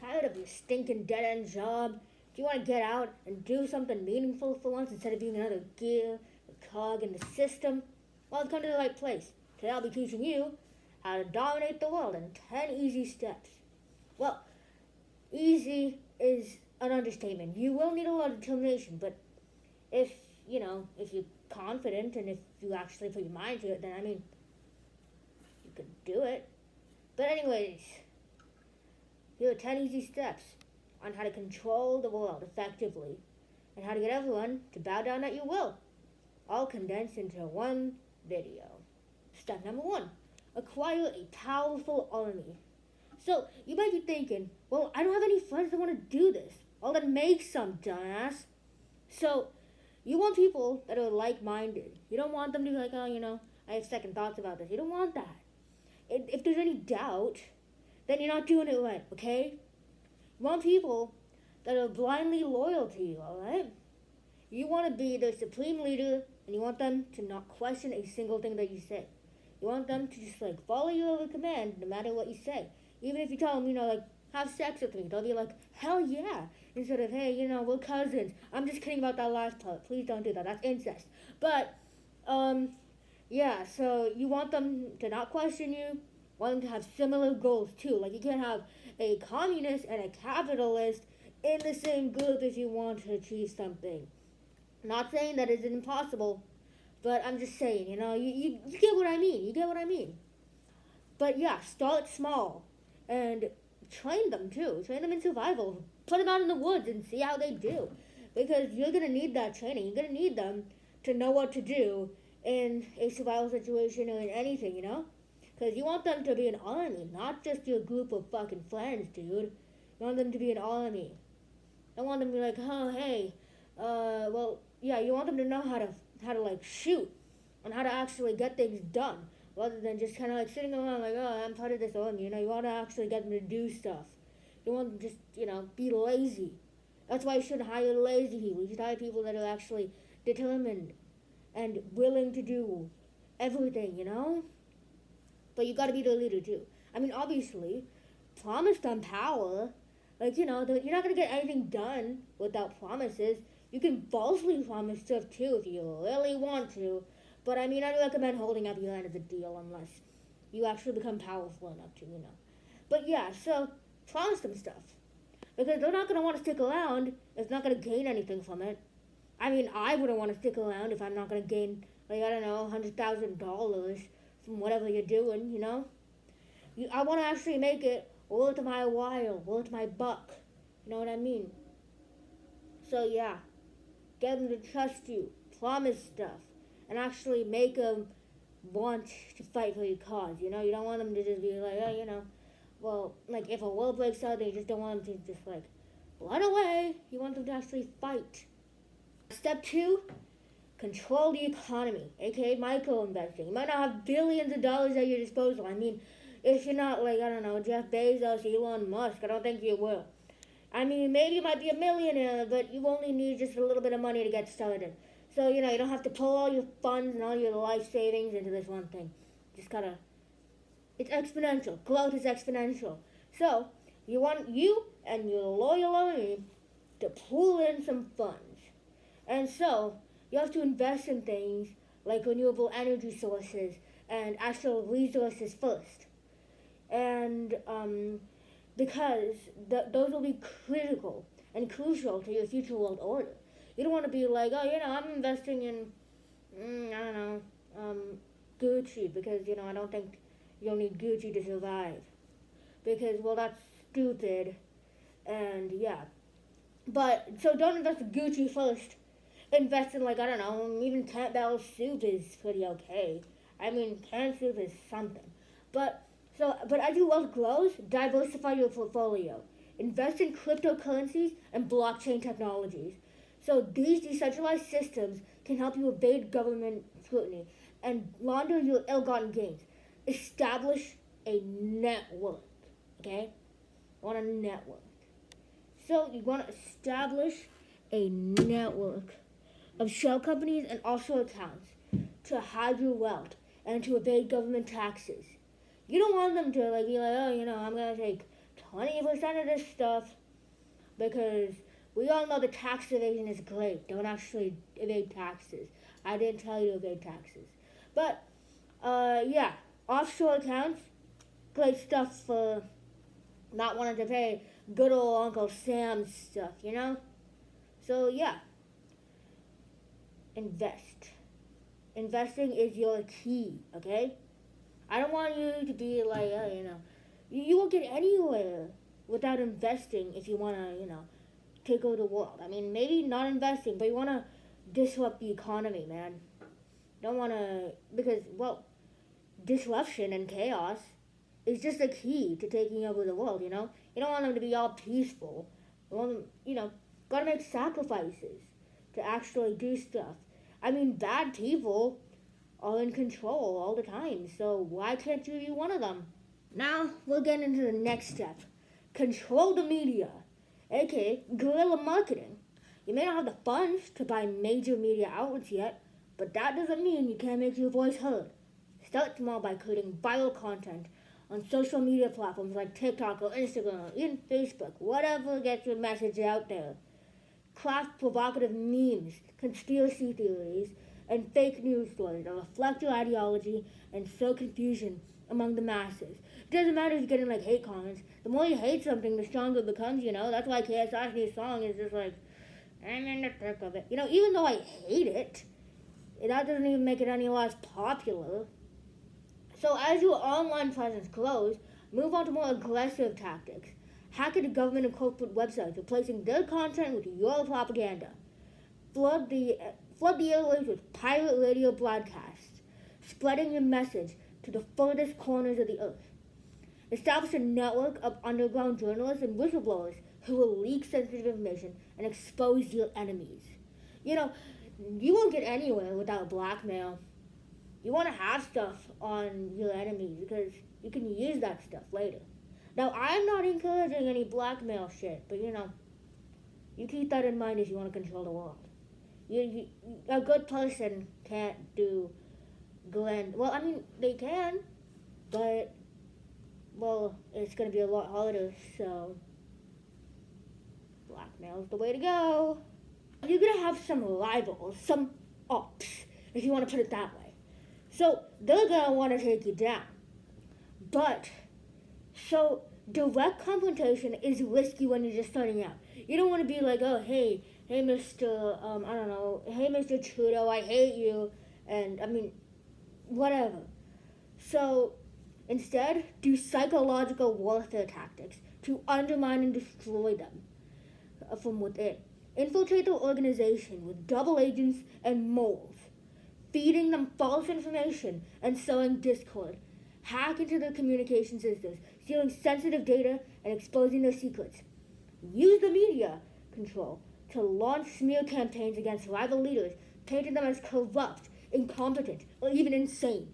tired of your stinking dead-end job? Do you want to get out and do something meaningful for once instead of being another gear, a cog in the system? Well, I've come to the right place. Today I'll be teaching you how to dominate the world in 10 easy steps. Well, easy is an understatement. You will need a lot of determination, but if you're confident and if you actually put your mind to it, then you can do it. But anyways, here are 10 easy steps on how to control the world effectively and how to get everyone to bow down at your will, all condensed into one video. Step number 1, acquire a powerful army. So, you might be thinking, well, I don't have any friends that want to do this. Well, then make some, dumbass. So, you want people that are like-minded. You don't want them to be like, I have second thoughts about this. You don't want that. If there's any doubt, then you're not doing it right, okay? You want people that are blindly loyal to you, alright? You want to be their supreme leader, and you want them to not question a single thing that you say. You want them to just, follow your every command no matter what you say. Even if you tell them, have sex with me, they'll be like, hell yeah. Instead of, hey, we're cousins. I'm just kidding about that last part. Please don't do that. That's incest. But, yeah, so you want them to not question you. Want them to have similar goals, too. Like, you can't have a communist and a capitalist in the same group if you want to achieve something. Not saying that it's impossible, but I'm just saying, you get what I mean. You get what I mean. But, yeah, start small. And train them, too. Train them in survival. Put them out in the woods and see how they do. Because you're going to need that training. You're going to need them to know what to do in a survival situation or in anything, Because you want them to be an army, not just your group of fucking friends, dude. You want them to be an army. I want them to be like, oh, hey, you want them to know how to shoot and how to actually get things done, rather than just kind of sitting around like, oh, I'm part of this army. You want to actually get them to do stuff. You want them to just, be lazy. That's why you shouldn't hire lazy people. You should hire people that are actually determined and willing to do everything, But you got to be the leader, too. Obviously, promise them power. You're not going to get anything done without promises. You can falsely promise stuff, too, if you really want to. But, I recommend holding up your end of the deal unless you actually become powerful enough to, But, yeah, so promise them stuff. Because they're not going to want to stick around if it's not going to gain anything from it. I wouldn't want to stick around if I'm not going to gain, $100,000 from whatever you're doing, I want to actually make it worth my while, worth my buck. You know what I mean? So, yeah. Get them to trust you. Promise stuff. And actually make them want to fight for your cause, You don't want them to just be like, oh, if a war breaks out, they just don't want them to just, run away. You want them to actually fight. Step 2, control the economy, aka micro-investing. You might not have billions of dollars at your disposal. If you're not Jeff Bezos, Elon Musk, I don't think you will. Maybe you might be a millionaire, but you only need just a little bit of money to get started. So, you don't have to pull all your funds and all your life savings into this one thing. Just it's exponential. Growth is exponential. So, you want you and your loyal army to pool in some funds. And so, you have to invest in things like renewable energy sources and actual resources first. And because those will be critical and crucial to your future world order. You don't want to be like, I'm investing in, Gucci because, I don't think you'll need Gucci to survive. Because, well, that's stupid. And, yeah. But, so don't invest in Gucci first. Invest in, even Campbell's soup is pretty okay. Canned soup is something. But as your wealth grows, diversify your portfolio. Invest in cryptocurrencies and blockchain technologies. So these decentralized systems can help you evade government scrutiny and launder your ill-gotten gains. Establish a network, okay? You want a network. So you want to establish a network of shell companies and offshore accounts to hide your wealth and to evade government taxes. You don't want them to be like, I'm going to take 20% of this stuff because we all know the tax evasion is great. Don't actually evade taxes. I didn't tell you to evade taxes. But, yeah, offshore accounts, great stuff for not wanting to pay good old Uncle Sam stuff, you know? So, yeah, invest. Investing is your key, okay? I don't want you to be like, you won't get anywhere without investing if you want to, take over the world. I mean, maybe not investing, but you want to disrupt the economy, man. Don't want to, because, well, disruption and chaos is just a key to taking over the world, you know? You don't want them to be all peaceful. You want them, gotta make sacrifices to actually do stuff. I mean, bad people are in control all the time, so why can't you be one of them? Now, we'll get into the next step. Control the media, aka guerrilla marketing. You may not have the funds to buy major media outlets yet, but that doesn't mean you can't make your voice heard. Start small by creating viral content on social media platforms like TikTok or Instagram or even Facebook, whatever gets your message out there. Craft provocative memes, conspiracy theories, and fake news stories that reflect your ideology and sow confusion among the masses. It doesn't matter if you're getting like hate comments. The more you hate something, the stronger it becomes, you know? That's why KSI's new song is just like, I'm in the thick of it. You know, even though I hate it, that doesn't even make it any less popular. So as your online presence grows, move on to more aggressive tactics. Hack into government and corporate websites, replacing their content with your propaganda. Flood the airwaves with pirate radio broadcasts, spreading your message to the furthest corners of the earth. Establish a network of underground journalists and whistleblowers who will leak sensitive information and expose your enemies. You know, you won't get anywhere without blackmail. You want to have stuff on your enemies because you can use that stuff later. Now, I'm not encouraging any blackmail shit, but you keep that in mind if you want to control the world. A good person can't do grand. Well, I mean, they can, but, well, it's going to be a lot harder, so blackmail's the way to go. You're going to have some rivals, some ops, if you want to put it that way. So they're going to want to take you down. But, so direct confrontation is risky when you're just starting out. You don't want to be like, oh, hey, Mr., hey, Mr. Trudeau, I hate you, and, whatever. So, instead, do psychological warfare tactics to undermine and destroy them from within. Infiltrate their organization with double agents and moles, feeding them false information and sowing discord. Hack into their communication systems, stealing sensitive data and exposing their secrets. Use the media control to launch smear campaigns against rival leaders, painting them as corrupt, incompetent, or even insane.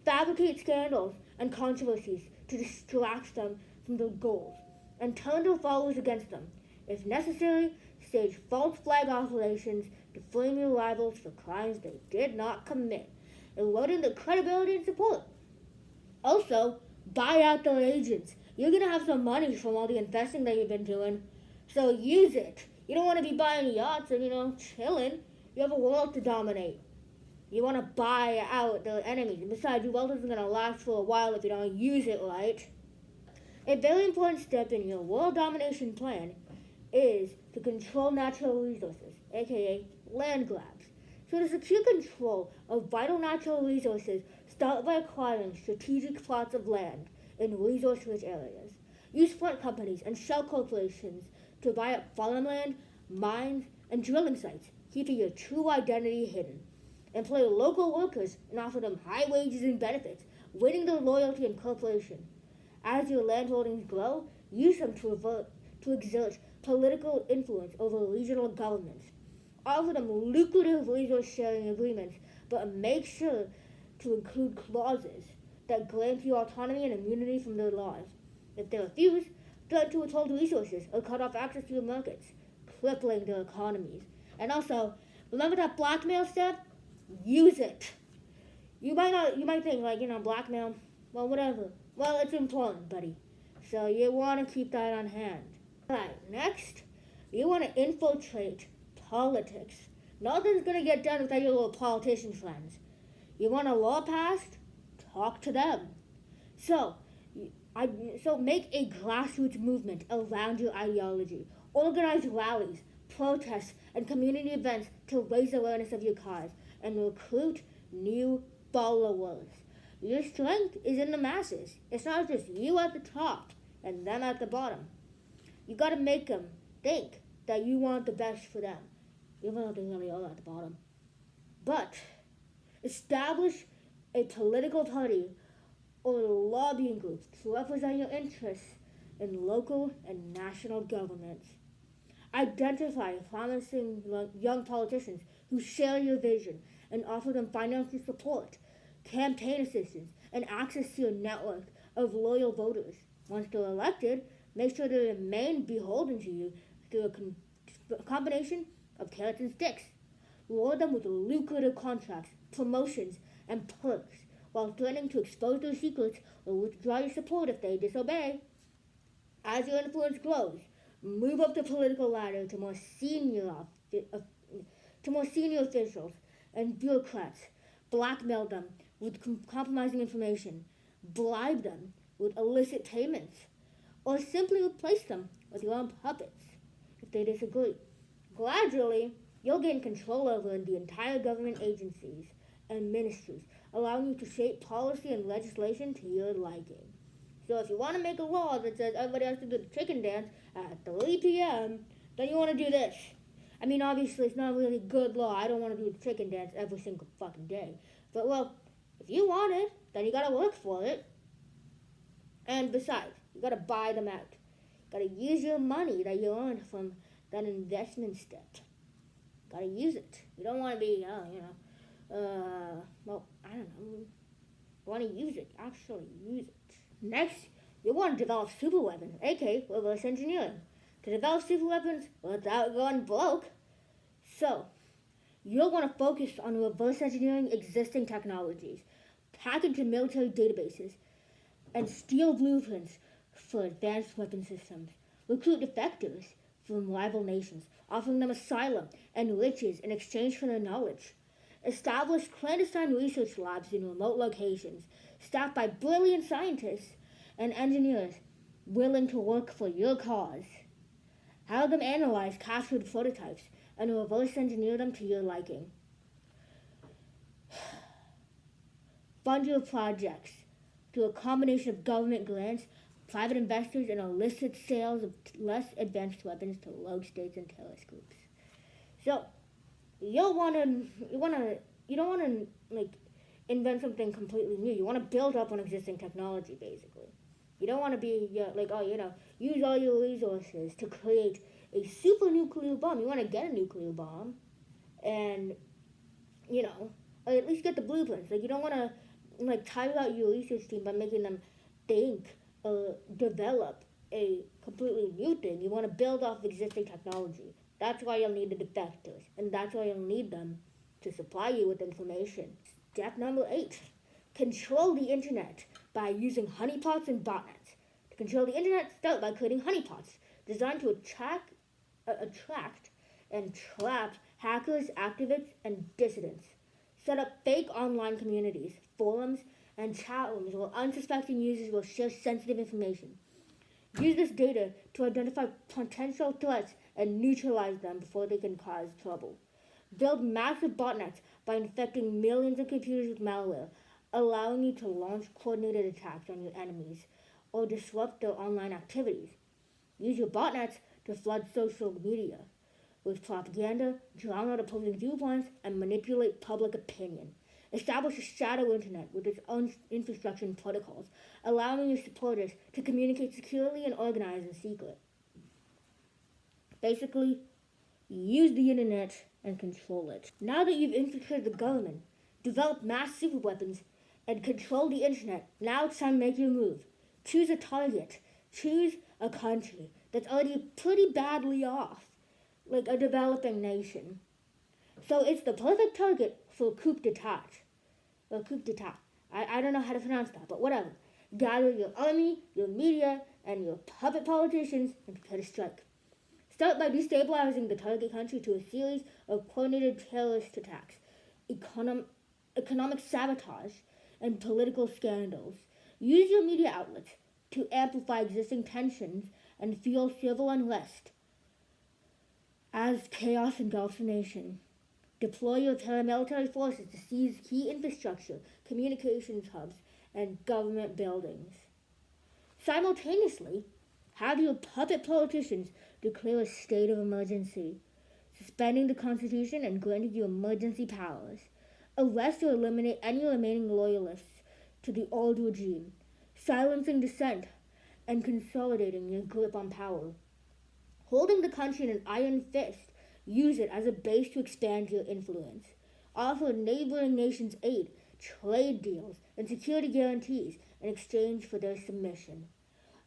Fabricate scandals and controversies to distract them from their goals, and turn their followers against them. If necessary, stage false flag operations to frame your rivals for crimes they did not commit, eroding their credibility and support. Also, buy out their agents. You're going to have some money from all the investing that you've been doing, so use it. You don't want to be buying yachts and, chilling. You have a world to dominate. You want to buy out their enemies. And besides, your wealth isn't going to last for a while if you don't use it right. A very important step in your world domination plan is to control natural resources, aka land grabs. So to secure control of vital natural resources, start by acquiring strategic plots of land in resource-rich areas. Use front companies and shell corporations to buy up farmland, mines, and drilling sites, keeping your true identity hidden. Employ local workers and offer them high wages and benefits, winning their loyalty and cooperation. As your land holdings grow, use them to exert political influence over regional governments. Offer them lucrative resource-sharing agreements, but make sure to include clauses that grant you autonomy and immunity from their laws. If they refuse, threaten to withhold resources or cut off access to your markets, crippling their economies. And also, remember that blackmail step? Use it. You might think, blackmail, well, whatever. Well, it's important, buddy. So you want to keep that on hand. Alright, next, you want to infiltrate politics. Nothing's going to get done without your little politician friends. You want a law passed? Talk to them. So, so make a grassroots movement around your ideology. Organize rallies, protests, and community events to raise awareness of your cause and recruit new followers. Your strength is in the masses. It's not just you at the top and them at the bottom. You gotta make them think that you want the best for them, even though they really are at the bottom. But establish a political party or lobbying groups to represent your interests in local and national governments. Identify promising young politicians who share your vision and offer them financial support, campaign assistance, and access to your network of loyal voters. Once they're elected, make sure they remain beholden to you through a combination of carrots and sticks. Reward them with lucrative contracts, promotions, and perks, while threatening to expose their secrets or withdraw your support if they disobey. As your influence grows, move up the political ladder to more senior officials and bureaucrats. Blackmail them with compromising information, bribe them with illicit payments, or simply replace them with your own puppets if they disagree. Gradually, you'll gain control over the entire government agencies and ministries, allowing you to shape policy and legislation to your liking. So if you want to make a law that says everybody has to do the chicken dance at 3 p.m., then you want to do this. I mean, obviously, it's not a really good law. I don't want to do the chicken dance every single fucking day. But, well, if you want it, then you got to work for it. And besides, you got to buy them out. You got to use your money that you earned from that investment step. Got to use it. You don't want to be, well, I don't know. You want to use it. Actually use it. Next, you want to develop super weapons, aka reverse engineering, to develop super weapons without going broke. So, you'll want to focus on reverse engineering existing technologies, hack into military databases, and steal blueprints for advanced weapon systems. Recruit defectors from rival nations, offering them asylum and riches in exchange for their knowledge. Establish clandestine research labs in remote locations, staffed by brilliant scientists and engineers willing to work for your cause. Have them analyze captured prototypes and reverse engineer them to your liking. Fund your projects through a combination of government grants, private investors, and illicit sales of less advanced weapons to rogue states and terrorist groups. So, you don't want to invent something completely new. You want to build up on existing technology, basically. You don't want to be use all your resources to create a super nuclear bomb. You want to get a nuclear bomb, and or at least get the blueprints. You don't want to tire out your research team by making them think or develop a completely new thing. You want to build off existing technology. That's why you'll need the defectors, and that's why you'll need them to supply you with information. Step number 8, control the internet by using honeypots and botnets. To control the internet, start by creating honeypots designed to attract and trap hackers, activists, and dissidents. Set up fake online communities, forums, and chat rooms where unsuspecting users will share sensitive information. Use this data to identify potential threats and neutralize them before they can cause trouble. Build massive botnets by infecting millions of computers with malware, allowing you to launch coordinated attacks on your enemies or disrupt their online activities. Use your botnets to flood social media with propaganda, drown out opposing viewpoints, and manipulate public opinion. Establish a shadow internet with its own infrastructure and protocols, allowing your supporters to communicate securely and organize in secret. Basically, use the internet and control it. Now that you've infiltrated the government, developed mass super weapons, and controlled the internet, now it's time to make your move. Choose a target. Choose a country that's already pretty badly off, like a developing nation. So it's the perfect target for coup d'etat. Or coup d'etat. I don't know how to pronounce that, but whatever. Gather your army, your media, and your puppet politicians and prepare to strike. Start by destabilizing the target country to a series of coordinated terrorist attacks, economic sabotage, and political scandals. Use your media outlets to amplify existing tensions and fuel civil unrest as chaos engulfs the nation. Deploy your paramilitary forces to seize key infrastructure, communications hubs, and government buildings. Simultaneously, have your puppet politicians declare a state of emergency, suspending the Constitution and granting you emergency powers. Arrest or eliminate any remaining loyalists to the old regime, silencing dissent and consolidating your grip on power. Holding the country in an iron fist, use it as a base to expand your influence. Offer neighboring nations aid, trade deals, and security guarantees in exchange for their submission.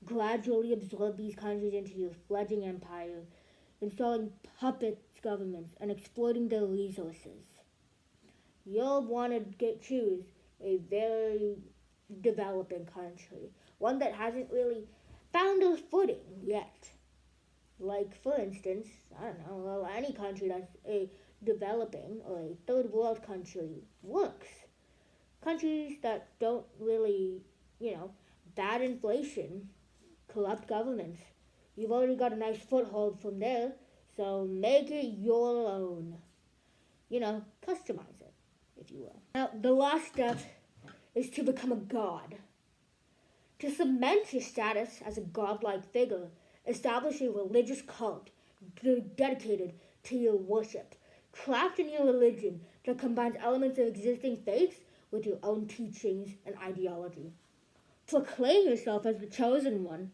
Gradually absorb these countries into your fledgling empire, installing puppet governments and exploiting their resources. You'll want to choose a very developing country, one that hasn't really found their footing yet. Like, for instance, I don't know, well, any country that's a developing or a third world country works. Countries that don't really, bad inflation, corrupt governments. You've already got a nice foothold from there, so make it your own. Customize it, if you will. Now, the last step is to become a god. To cement your status as a godlike figure, establish a religious cult dedicated to your worship. Craft a new religion that combines elements of existing faiths with your own teachings and ideology. Proclaim yourself as the chosen one,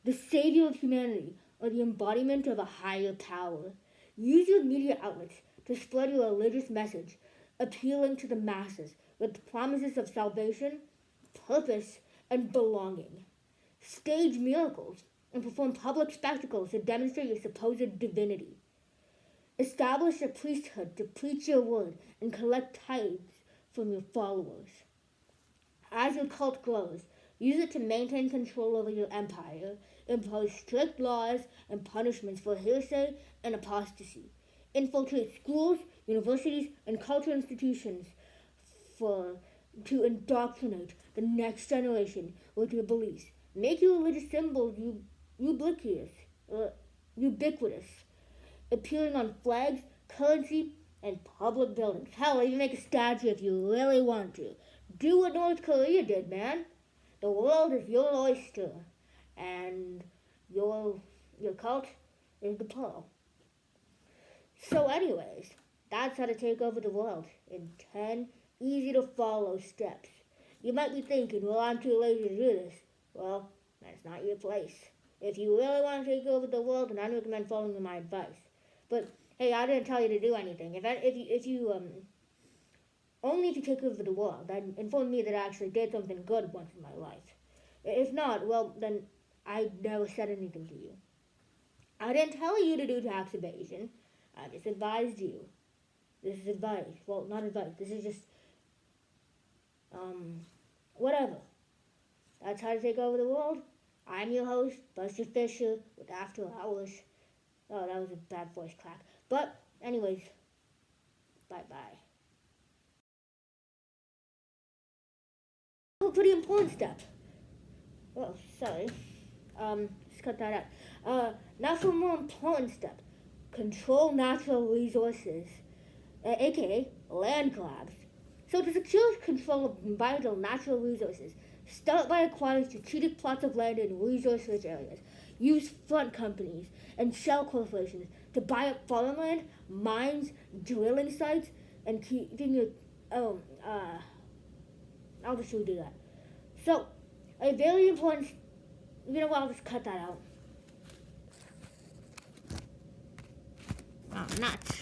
the savior of humanity, or the embodiment of a higher power. Use your media outlets to spread your religious message, appealing to the masses with promises of salvation, purpose, and belonging. Stage miracles and perform public spectacles to demonstrate your supposed divinity. Establish a priesthood to preach your word and collect tithes from your followers. As your cult grows, use it to maintain control over your empire, impose strict laws and punishments for heresy and apostasy. Infiltrate schools, universities, and cultural institutions to indoctrinate the next generation with your beliefs. Make your religious symbols ubiquitous, appearing on flags, currency, and public buildings. Hell, even make a statue if you really want to. Do what North Korea did, man. The world is your oyster, and your cult is the pearl. So anyways, that's how to take over the world in 10 easy-to-follow steps. You might be thinking, well, I'm too lazy to do this. Well, that's not your place. If you really want to take over the world, then I recommend following my advice. But hey, I didn't tell you to do anything. Only if you take over the world, then inform me that I actually did something good once in my life. If not, well, then I never said anything to you. I didn't tell you to do tax evasion. I just advised you. This is advice. Well, not advice. This is just, whatever. That's how to take over the world. I'm your host, Buster Fisher, with After Hours. Oh, that was a bad voice crack. But, anyways, bye-bye. A pretty important step. Oh, sorry. Just cut that out. Now for a more important step. Control natural resources, aka land grabs. So to secure control of vital natural resources, start by acquiring strategic plots of land in resource-rich areas. Use front companies and shell corporations to buy up farmland, mines, drilling sites, and keeping your I'll just redo that. So, a very important, I'll just cut that out. Oh, nuts.